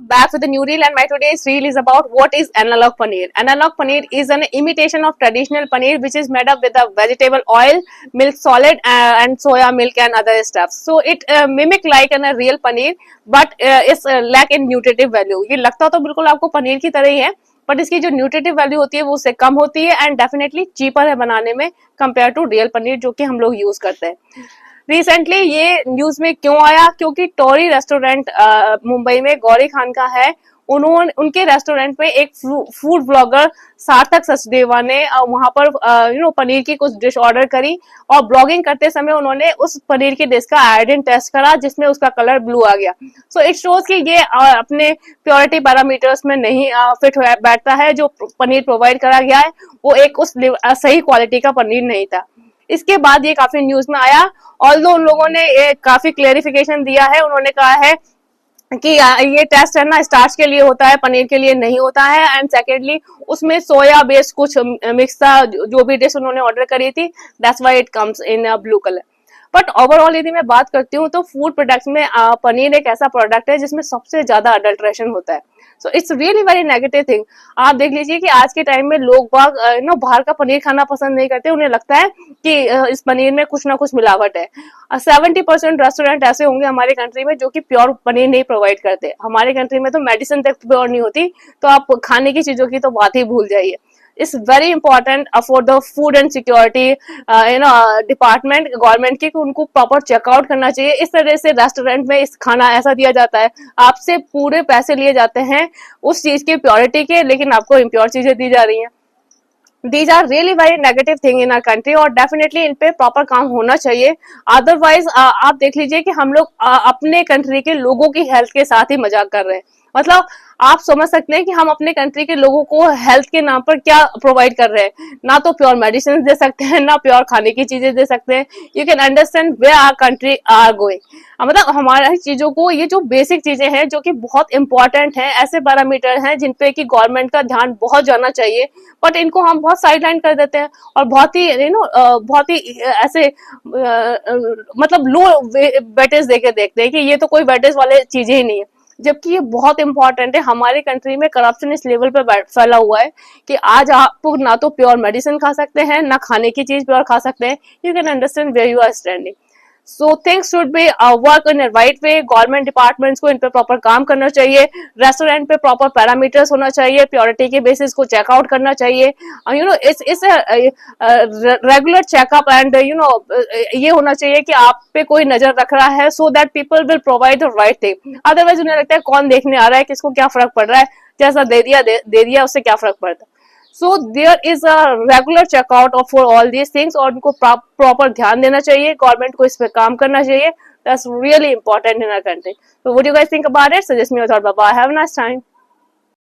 back with a new reel, and my today's reel is about what is analog paneer. Analog paneer is an imitation of traditional paneer which is made up with a vegetable oil, milk solid and soya milk and other stuff. So it mimic like a real paneer but is lack in nutritive value. ये लगता तो बिल्कुल आपको पनीर की तरह ही है, but इसकी जो न्यूट्रिटिव वैल्यू होती है वो उससे कम होती है एंड डेफिनेटली चीपर है बनाने में कंपेयर टू रियल पनीर जो कि हम लोग यूज करते हैं. रिसेंटली ये न्यूज में क्यों आया, क्योंकि टोरी रेस्टोरेंट मुंबई में गौरी खान का है, उनके रेस्टोरेंट में एक फूड ब्लॉगर सार्थक सचदेवा ने वहां पर पनीर की कुछ डिश ऑर्डर करी और ब्लॉगिंग करते समय उन्होंने उस पनीर की डिश का आयोडीन टेस्ट करा जिसमें उसका कलर ब्लू आ गया. सो इट शोज कि ये अपने प्योरिटी पैरामीटर्स में नहीं फिट बैठता है. जो पनीर प्रोवाइड करा गया है वो एक उस सही क्वालिटी का पनीर नहीं था. इसके बाद ये काफी न्यूज में आया, ऑल्दो उन लोगों ने काफी क्लेरिफिकेशन दिया है. उन्होंने कहा है कि ये टेस्ट है ना स्टार्च के लिए होता है, पनीर के लिए नहीं होता है. एंड सेकेंडली उसमें सोया बेस्ड कुछ मिक्स था, जो भी डिश उन्होंने ऑर्डर करी थी, that's why it comes in blue colour. But overall यदि मैं बात करती हूँ तो फूड प्रोडक्ट्स में पनीर एक ऐसा प्रोडक्ट है जिसमें सबसे ज्यादा अडल्ट्रेशन होता है. So it's really very negative thing. आप देख लीजिए कि आज के टाइम में लोग बाग बाहर का पनीर खाना पसंद नहीं करते. उन्हें लगता है कि इस पनीर में कुछ ना कुछ मिलावट है. 70% रेस्टोरेंट ऐसे होंगे हमारे कंट्री में जो कि प्योर पनीर नहीं प्रोवाइड करते. हमारे कंट्री में तो मेडिसिन तक प्योर नहीं होती, तो आप खाने की चीजों की तो बात ही भूल जाइए. It's very important for the food and security department government की, उनको प्रॉपर चेकआउट करना चाहिए. इस तरह से रेस्टोरेंट में इस खाना ऐसा दिया जाता है, आपसे पूरे पैसे लिए जाते हैं उस चीज की प्योरिटी के, लेकिन आपको इम्प्योर चीजें दी जा रही हैं. These are really very negative thing in our country और डेफिनेटली इन पे प्रॉपर काम होना चाहिए. अदरवाइज आप देख लीजिए कि हम लोग अपने कंट्री के लोगों की हेल्थ के साथ ही मजाक कर रहे हैं. मतलब आप समझ सकते हैं कि हम अपने कंट्री के लोगों को हेल्थ के नाम पर क्या प्रोवाइड कर रहे हैं. ना तो प्योर मेडिसिन दे सकते हैं, ना प्योर खाने की चीजें दे सकते हैं. You can understand where our country are going. मतलब हमारी चीजों को, ये जो बेसिक चीजें हैं जो कि बहुत इंपॉर्टेंट हैं, ऐसे पैरामीटर हैं जिन पे कि गवर्नमेंट का ध्यान बहुत जाना चाहिए, बट इनको हम बहुत साइडलाइन कर देते हैं और बहुत ही बहुत ही ऐसे मतलब लो वेटेज देके देखते हैं कि ये तो कोई वेटेज वाले चीजें ही नहीं है, जबकि ये बहुत इंपॉर्टेंट है. हमारे कंट्री में करप्शन इस लेवल पे फैला हुआ है कि आज आप ना तो प्योर मेडिसिन खा सकते हैं, ना खाने की चीज प्योर खा सकते हैं. You can understand where you are standing. So things should be work in right way. Government departments को इन पे प्रॉपर काम करना चाहिए. रेस्टोरेंट पे प्रॉपर पैरामीटर्स होना चाहिए, प्योरिटी के बेसिस को चेकआउट करना चाहिए. इट्स रेगुलर चेकअप एंड ये होना चाहिए कि आप पे कोई नजर रख रहा है, so that people will provide the right thing. Otherwise उन्हें लगता है कौन देखने आ रहा है, किसको क्या फर्क पड़ रहा है, जैसा दे दिया उससे क्या फर्क पड़ता है. So there is a regular checkout for all these things और उनको प्रॉपर ध्यान देना चाहिए. गवर्नमेंट को इस पे काम करना चाहिए. That's really important in our country. So what do you guys think about it? Suggest me your thought. Bye bye. Have a nice time.